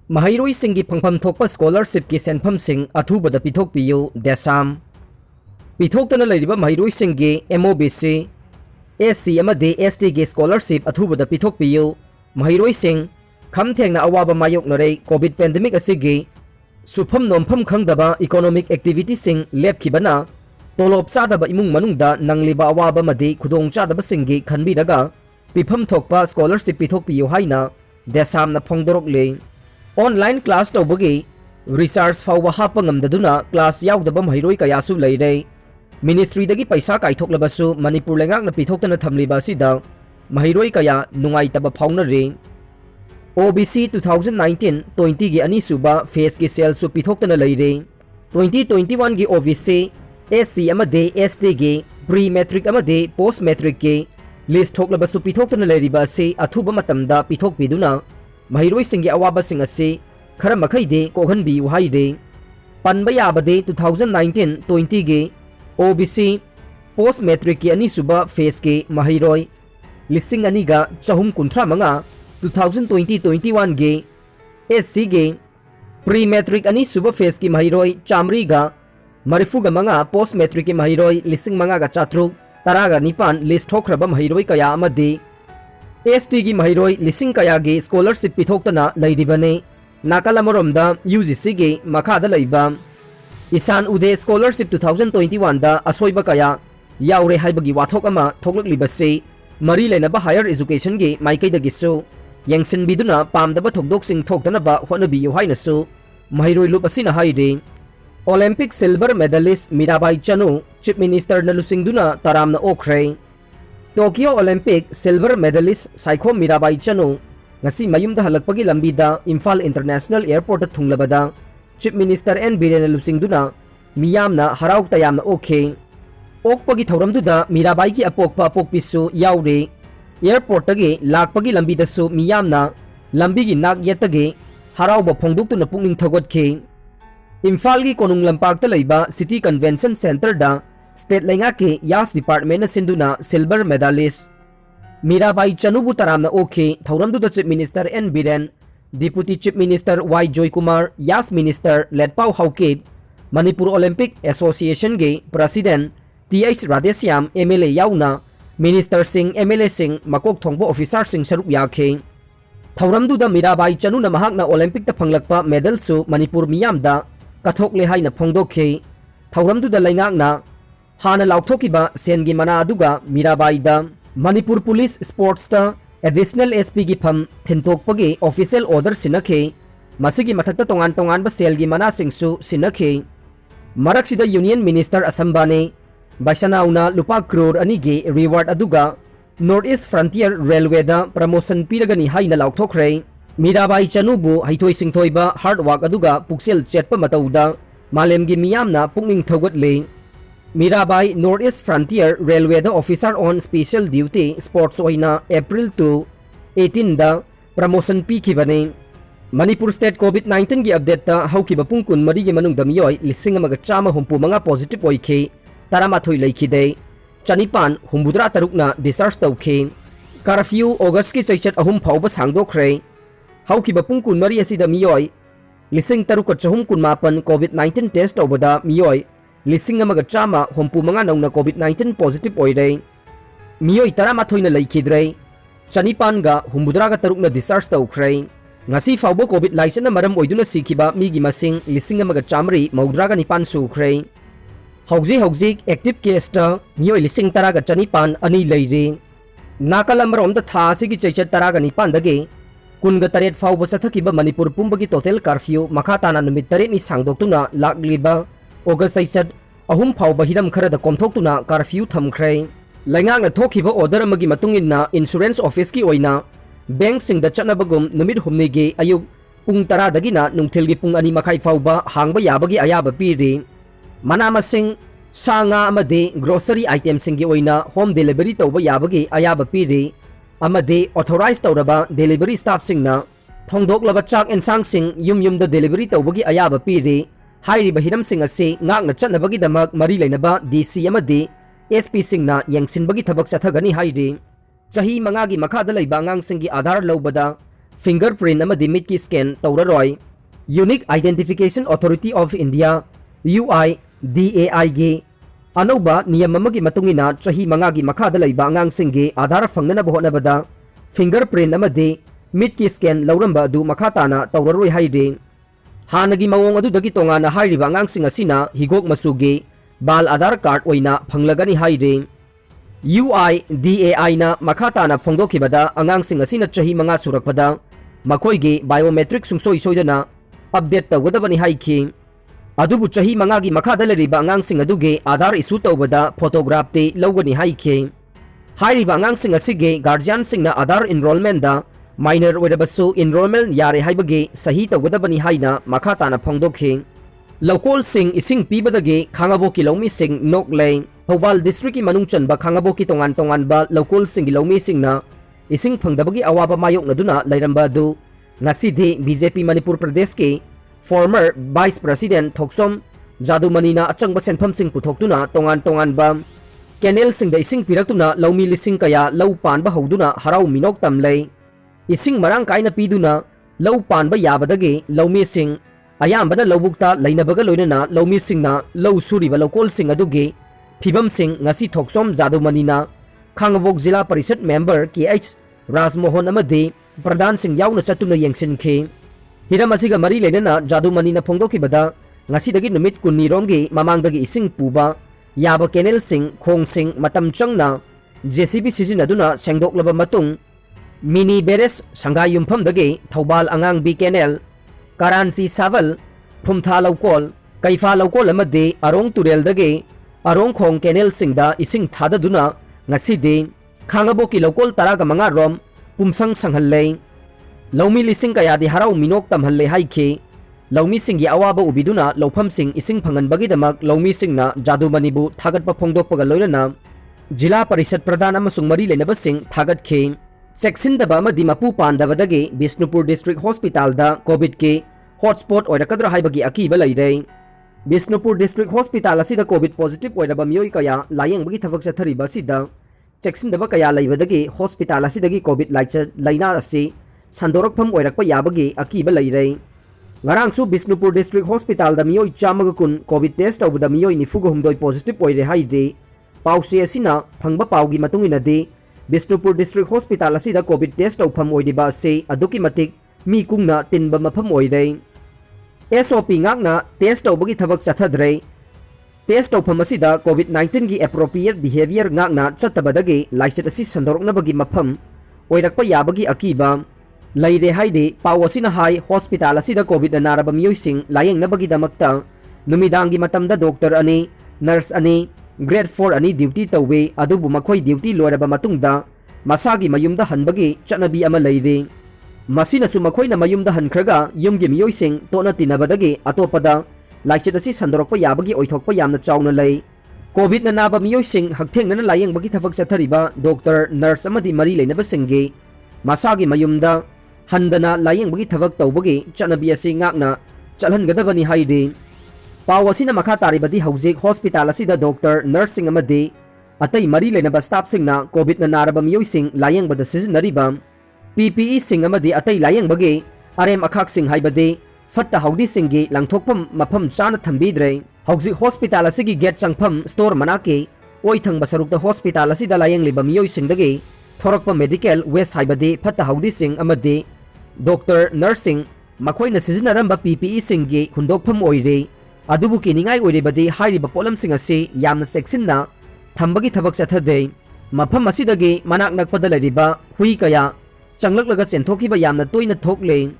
ꯃꯍꯩꯔꯣꯏꯁꯤꯡꯒꯤ ꯐꯪꯐꯝ ꯊꯣꯛꯄ ꯁ꯭ꯀꯣꯂꯔꯁꯤꯞꯀꯤ ꯁꯦꯟꯐꯝꯁꯤꯡ ꯑꯊꯨꯕꯗ ꯄꯤꯊꯣꯛꯄꯤꯌꯨ ꯗꯦꯁꯥꯝ ꯄꯤꯊꯣꯛꯇꯅ ꯂꯩꯔꯤꯕ ꯃꯍꯩꯔꯣꯏꯁꯤꯡꯒꯤ MOBC SC ꯑꯃꯗꯤ STꯒꯤ ꯁ꯭ꯀꯣꯂꯔꯁꯤꯞ ꯑꯊꯨꯕꯗ ꯄꯤꯊꯣꯛꯄꯤꯌꯨ ꯃꯍꯩꯔꯣꯏꯁꯤꯡ ꯈꯝꯊꯦꯡꯅ ꯑꯋꯥꯕ ꯃꯥꯌꯣꯛꯅꯔꯦ ꯀꯣꯚꯤꯗ ꯄꯦꯟꯗꯦꯃꯤꯛ ꯑꯁꯤꯒꯤ ꯁꯨꯐꯝ ꯅꯣꯝꯐꯝ ꯈꯪꯗꯕ ꯏꯀꯣꯅꯣꯃꯤꯛ ꯑꯦꯛꯇꯤꯚꯤꯇꯤꯁꯤꯡ ꯂꯦꯞꯈꯤꯕꯅ ꯇꯣꯂꯣꯞ ꯆꯥꯗꯕ ꯏꯃꯨꯡ ꯃꯅꯨꯡꯗ ꯅꯪꯂꯤꯕ ꯑꯋꯥꯕ ꯑꯃꯗꯤ ꯈꯨꯗꯣꯡꯆꯥꯗꯕꯁꯤꯡꯒꯤ ꯈꯟꯕꯤꯔꯒ ꯄꯤꯐꯝ ꯊꯣꯛꯄ ꯁ꯭ꯀꯣꯂꯔꯁꯤꯞ ꯄꯤꯊꯣꯛꯄꯤꯌꯨ ꯍꯥꯏꯅ ꯗꯦꯁꯥꯝꯅ ꯐꯣꯡꯗꯣꯔꯛꯂꯤ ऑनलाइन क्लास तौबगी रिचार्ज फाउबा हापा ngamdaduna क्लास यावदबा mahiroi kayasu leire मिनिस्ट्री दगी पैसा काइथोकलबसु मणिपुर लेंगाकना पिथोक्तना थमलिबा सिदा mahiroi kaya nungaitaba फाउनरे OBC 2019-20 गी अनि सुबा फेस की सेल सु पिथोक्तना लेire 2021 गी OBC SC अमदे ST गी प्री मैट्रिक अमदे पोस्ट मैट्रिक के लिस्ट थोकलबसु पिथोक्तना लेरिबा से अथुबा मतमदा पिथोकपिदुना mahiroi awabasing asi khara makhaide kohanbi haide panba yabade 2019-20 ge OBC post matric ki ani suba phase ke mahiroi lising ani ga chahum kunthra manga 2020-21 ge SC ge pre matric ani suba phase ki mahiroi chamri ga marifu ga manga post matric ki mahiroi lising manga ga chatruk taraga nipan list thokraba mahiroi kaya amadi ST की mahiroi lising kaya ge scholarship pithokतना leiribane nakalamoromda UGC ge makhada leiba isan ude scholarship 2021 da asoiba kaya yaure haibagi wathok ama thoklibase mari lenaba higher education ge maikai da gisu yengsin biduna pamdaba thokdok sing thokdana ba honabi haina su mahiroi lup asina haide Olympic silver medalist Mirabai Chanu chief minister na lusingduna taramna okhre Tokyo Olympic silver medalist Saikho Mirabai Chanu ngasi mayumda halakpagi lambida Imphal International Airport thunglabada Chief Minister N Biren lusingduna miyamna harauk tayamna okhe okpagi thauramduda Mirabai ki apokpa apokpisu yaure airport tagi lakpagi lambida su miyamna lambigi nak yetage harauba phongduktuna pungning thagotke Imphal gi konung lampakta leiba City Convention Center da State lenga ke Yas Department na sinduna silver medalist Mirabai Chanubu taramna okhe thauramdu da Chief Minister N Biren Deputy Chief Minister Y Joy Kumar Yas Minister Letpau Hauke Manipur Olympic Association ge President TH Radhesyam MLA yauna Minister Singh MLA Singh makok thongbo officer Singh saruk yakhe thauramdu da Mirabai Chanu na mahakna Olympic ta phanglakpa medal su Manipur miyam da kathokle haina phongdokhe thauramdu da laingakna Hana lauktokiba sengi mana aduga Mirabai da Manipur Police Sports ta additional SP gi pham thintokpagi official order sinakhe masigi mathakta tongan ba sel gi mana singsu sinakhe maraksida Union Minister Asambane Baisanauna lupa crore ani ge reward aduga North East Frontier Railway da promotion piragani haina laukthokre Mirabai Chanubu haithoi singthoiba hard work aduga puksel chetpa matauda malemgi miyamna pungning thogotle Mirabai North East Frontier Railway the officer on special duty sports oina April 2 18 da promotion pi khibane Manipur State COVID-19 gi update ta haukiba pungkun mari gi manung damiyoi lising amaga chama humpu manga positive oikhe taramathoi leikhide chanipan humbudra tarukna discharge tawkhe curfew August ki chaichat ahum phauba Sangdokhre haukiba pungkun mari asida miyoi lising tarukka chahum kunmapan COVID-19 test obada miyoi lising amaga chama hompu manga nauna COVID-19 positive oire miyoi taramatoina leikhidre chanipan ga humbudra ga tarukna discharge tawkhre ngasi faubo COVID license na maram oiduna sikhiba migi masing lising amaga chamri maudra ga nipan sukhre hauji active case ta miyoi lising tara ga chanipan ani leire nakalamrom da tha sigi chaichat tara ga nipan dage kunga taret faubo sathakiba Manipur pumbagi total curfew makhatana numit taret ni sangdoktuna lagliba August saisat ahum phauba hiram khara da komthoktuna curfew thamkhre laingakna thokhiba order amagi matungina insurance office ki oina bank sing da chanabagum numit humni ge ayuk pung 10 dagina nungthil gi pung 2 makhai phauba hangba yabagi ayaba piri manama sing sanga amade grocery item sing gi oina home delivery tawba yabagi ayaba piri amade authorized tawraba delivery staff singna thongdoklaba chak ensang sing yum da delivery tawbagi ayaba piri hairiba hiram sing ase ngakna chatnabagi damak mari leinaba DC amadi SP singna yengsinbagi thabak chathagani hairi chahi manga gi makhada leiba ngang singi adhar lobada fingerprint amadi mit ki scan tawraroi Unique Identification Authority of India UIDAI ge anauba niyam amagi matungina chahi mangagi makhada laiba angangsingge Aadhar fangnana bohonabada fingerprint amadi mit ki scan lauramba du makhatana tawraroi haide Hanagi mawong adudagi tongana hairiba angangsing asina higok masuge bal Aadhar card oina phanglagani haide UIDAI na makhatana phongdokhibada angangsing asina chahi manga surakpada makoige biometric sungsoi soidana update tawgadabani haiki adubu chahi mangagi makhada leriba angangsing aduge Aadhar issue tawbada photograph te lawgani haiki hairiba angangsing asige guardian singna Aadhar enrollment da minor oirabasu enrollment yare haibage sahi tawgadabani haina makhatana phongdokhi local sing ising pibadage Khangaboki lomi sing noklei Thobal district ki manung chanba Khangaboki tongan ba local sing lomi singna ising phangdabagi awaba mayok naduna lairamba du ngasidi BJP Manipur Pradesh ke former Vice President Thoksom Jadumani na achangba senpham sing puthokduna tongan ba Kenel sing da ising piraktuna lomi lising kaya lau pan ba hoduna harau minok tamlei ising marang kaina piduna lau pan ba yabadage lomi sing ayambana lobukta lainabaga loinana lomi singna lau suriba local sing aduge phibam sing ngasi Thoksom Jadumani na Khangabok Jila Parishad member KH Rajmohan amadi Pradhan sing yauna chatuna yengsinkhe hiram asiga mari lenana Jadumani na phongdokhibada ngasidagi numit kunni romgi mamangdagi ising puba yaba Kenel sing khong sing matam changna JCB sizinaduna sengdoklaba matung mini beres sangai yumphamdagi Thobal angang bi Kenel Karansi Saval Phumtha Laukol Kaifa Laukol amadi Arong Tureldagi Arong khong Kenel singda ising thadaduna ngasidi Khangaboki Laukol taraga manga rom pumsang sanghallei lomi lising kaya di harau minok tamhalle haikhe lomi singgi awaba ubiduna lofam sing ising phangan bagi damak lomi singna Jadumani bu thagatpa phongdokpaga loinana Jila Parishad Pradhan amasung mari lenaba sing thagatkhe seksindaba amadi mapu pandabadagi Bishnupur District Hospital da COVID ke hotspot oirakadra haibagi akiba leire Bishnupur District Hospital asida COVID positive oiraba miyoi kaya layeng bagi thabak chathariba sida Jackson kaya laibadagi hospital asidagi COVID laina asi sandorakpham oirakpa yabagi akiba leire ngarangsu Bishnupur District Hospital da miyoi chamagakun COVID test tawbada miyoi nifuga humdoi positive oire haide pause asina phangba paugi matungina de Bishnupur District Hospital asida COVID test tawpham oidiba ase aduki matik mi kungna tinba mafam oire SOP ngakna test tawbagi thabak chathadre Test tawpham asida COVID-19 gi appropriate behavior ngakna chatabadagi laichet asi sandoroknabagi mafam oirakpa yabagi akiba laire haide pawasina hai hospital asida COVID naraba miyosing layengnabagi damakta numidangi matamda doctor ani nurse ani grade 4 ani duty tawwe adubu makhoi duty loiraba matungda masagi mayumda hanbagi chanabi ama leire masina su makhoina mayumda hankhraga yumgi miyoising tona tinabadagi atopada laichet asi sandorokpa yabagi oithokpa yamna chawna lei COVID na naba miyoising hakthengna layeng bagi thafak chathariba doctor nurse amadi mari leinaba singge masagi mayumda handana layeng bagi thafak tawbagi chanabi asi ngakna chalhangadabani haide pawasina makha taribadi haujik hospital asida doctor nursing amadi atai mari leinaba staff singna COVID na naraba miyoising layeng bada sizinariba PPE sing amadi atai layeng bagi arem akhak sing haibade fatta haudi singgi langthokpam mafam chana thambidre hauji hospital asigi gate changpham store manake oithang basarukta hospital asida layeng liba miyoi singdagi thorakpa medical waste haibade fatta haudi sing amade doctor nursing makoina sizinaramba PPE singgi hundokpham oire adubu kiningai oirebade hairiba polam sing ase yamna seksinna thambagi thabak chathade mafam asidagi manak nakpada leriba hui kaya changlak chenthokiba yamna toina thokle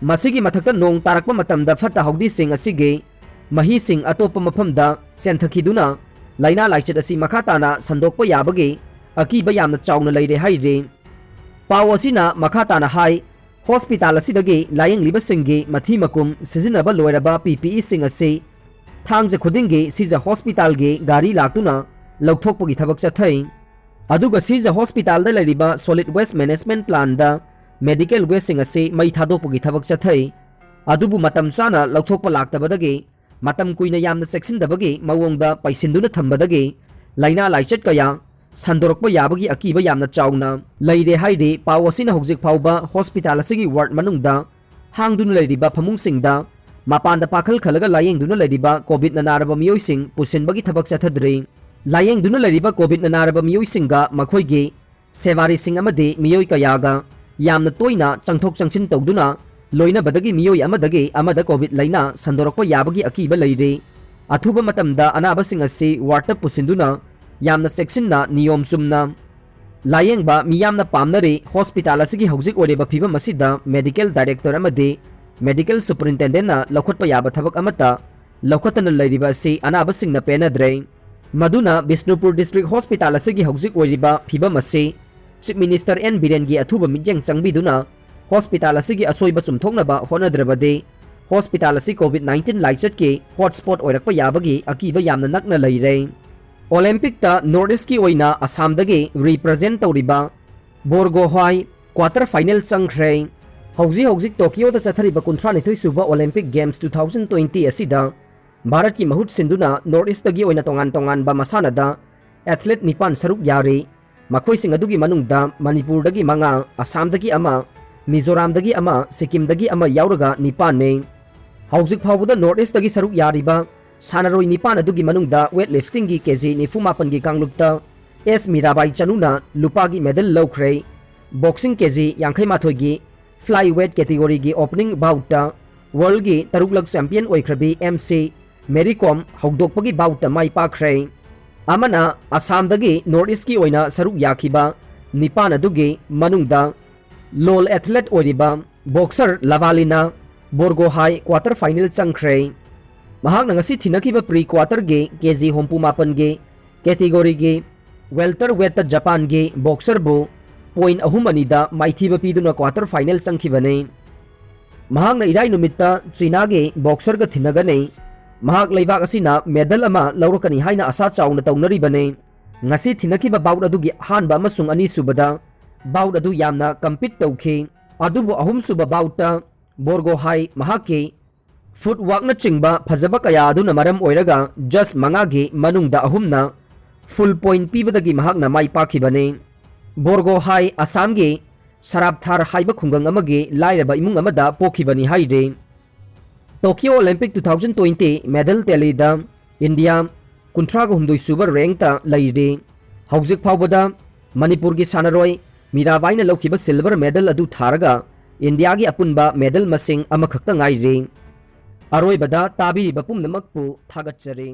masigi mathakta nong tarakpa matamda fatta haudi sing asige mahi sing atopa mafamda chenthakiduna laina laichet asi makhatana sandokpa yabage akiba yamna chawna leire haire pawasina makhatana hai hospital asidagi layeng liba singge mathi makum sizinaba loiraba PPE sing ase thangje khudinge sija hospital ge gari laktuna lauthokpagi thabak chathai aduga sija hospital da leriba solid waste management plan da medical waste sing ase mai thadokpagi thabak chathai adubu matam chana lauthokpa laktabadagi matam kuina yamna section dabagi mawongda paisinduna thambadagi laina laichet kaya संदोरक्पा याबगी अकीबा यामना चाउना लैरे हाइरे पाव असिना हौजिक फाउबा hospital असिगी ward मनुंगदा हांगदुना लैरिबा फमुंगसिंगदा मापानदा पाखल खलगा लायेंगदुना लैरिबा कोविड नानारबा मियोइसिंग पुसिनबगी थबक चथद्रे लायेंगदुना लैरिबा कोविड नानारबा मियोइसिंगा मखोइगे सेवारिसिंग अमदे मियोइ कयागा यामना तोइना चंगथोक चंगसिन तौदुना लोइनबदगी मियोइ अमदगे अमदा कोविड लाइना संदोरक्पा याबगी अकीबा लैरे अथुबा मतमदा अनाबसिंग असि वार्ड पुसिनदुना यामना सेक्सिनना नियम चुमना लायेंगबा मियामना पामनरे हॉस्पिटल असिगी हौजिक ओरेबा फिबम असिदा मेडिकल डायरेक्टर अमदे मेडिकल सुपरिटेंडेंट ना लौखटपा याबा थबक अमता लौखटना लैरिबा असि अनाबसिंगना पेनद्रे मदुना बिष्णुपुर डिस्ट्रिक्ट हॉस्पिटल असिगी हौजिक ओरिबा फिबम असि चीफ मिनिस्टर एन बिरेनगी अथुबा मिजेंग चंगबिदुना हॉस्पिटल असिगी असोइबा सुमथोंगनबा होनद्रबदे हॉस्पिटल असि कोविड-19 लाइचट के हॉटस्पॉट ओरकपा याबगी अकीबा यामना नकना लैरे ओलंपिक ता नॉर्थ ईस्ट की ओइना असम दगे रिप्रेजेंट तौरिबा बोरगोहाई क्वार्टर फाइनल चंगख्रे हौजिक टोक्यो दा चथरिबा 39 सुबा ओलंपिक गेम्स 2020 असिदा भारत की महुत सिंधुना नॉर्थ ईस्ट दगी ओइना तोंगान बा मसानादा एथलीट निपान सरुक यारे मखोइसिंग अदुगी मनुंगदा मणिपुर दगी मंगा असम दगी अमा मिजोराम दगी अमा सिक्किम दगी अमा यावरगा निपान ने हौजिक फावदा नॉर्थ ईस्ट दगी सरुक यारिबा सानरोई निपान अदुगी मनुंगदा वेट लिफ्टिंग की केजी 94 की कांगलुक्ता एस मीराबाई चनुना लुपागी मेडल लौख्रे बॉक्सिंग केजी 58 की फ्लाई वेट कैटेगरी की ओपनिंग बाउटा वर्ल्ड की तरुकलक चैंपियन ओइख्रबी एमसी मेरी कॉम हौदोकपगी बाउटा माई पाख्रे अमना असम दगी नॉर्थ ईस्ट की ओइना सरुक याखिबा निपान अदुगी मनुंगदा लोल एथलेट ओरिबा boxer Lovlina Borgohain quarter final चंगख्रे महाक नंगसी थिनकीबा प्री क्वार्टर गे केजी 64 गे कैटेगरी गे वेल्टर वेट जापान गे बॉक्सर बो पॉइंट अहुम अनिदा माइथीबा पीदुना क्वार्टर फाइनल चंगखिबने महाक न इराई नुमित्ता चीना गे बॉक्सर ग थिनगने महाक लेबाक असिना मेडल अमा लौरकनी हाइना आशा चाउना तौनरिबने ngasi थिनकीबा बाउट अदुगी हानबा अमसुंग अनि सुबदा बाउट अदु यामना कंपीट तौखि अदुबु अहुम सुबा बाउटा बोरगोहाई महाके फुटवर्क न चिंबा फजबा कया अदुना मरम ओइरगा जस्ट मंगागे मनुंगदा अहुमना फुल पॉइंट पीबदगी महाकना माई पाखिबने बोरगोहाई असम गे सराबथार हाइबा खुंगंग अमगे लाइरबा इमुंग अमदा पोखिबनी हाइरे टोक्यो ओलंपिक 2020 मेडल टेलीदा इंडिया 39 सुबर रैंकता लैरे हौजिक फावबदा मणिपुर की सानरोय मीराबाईना लौखिबा सिल्वर मेडल अदु थारगा इंडिया की अपुनबा मेडल मसिंग अमखक्ता ngaire अरोइबदा ताबिरिबा पुमनमकपु थागतचरे।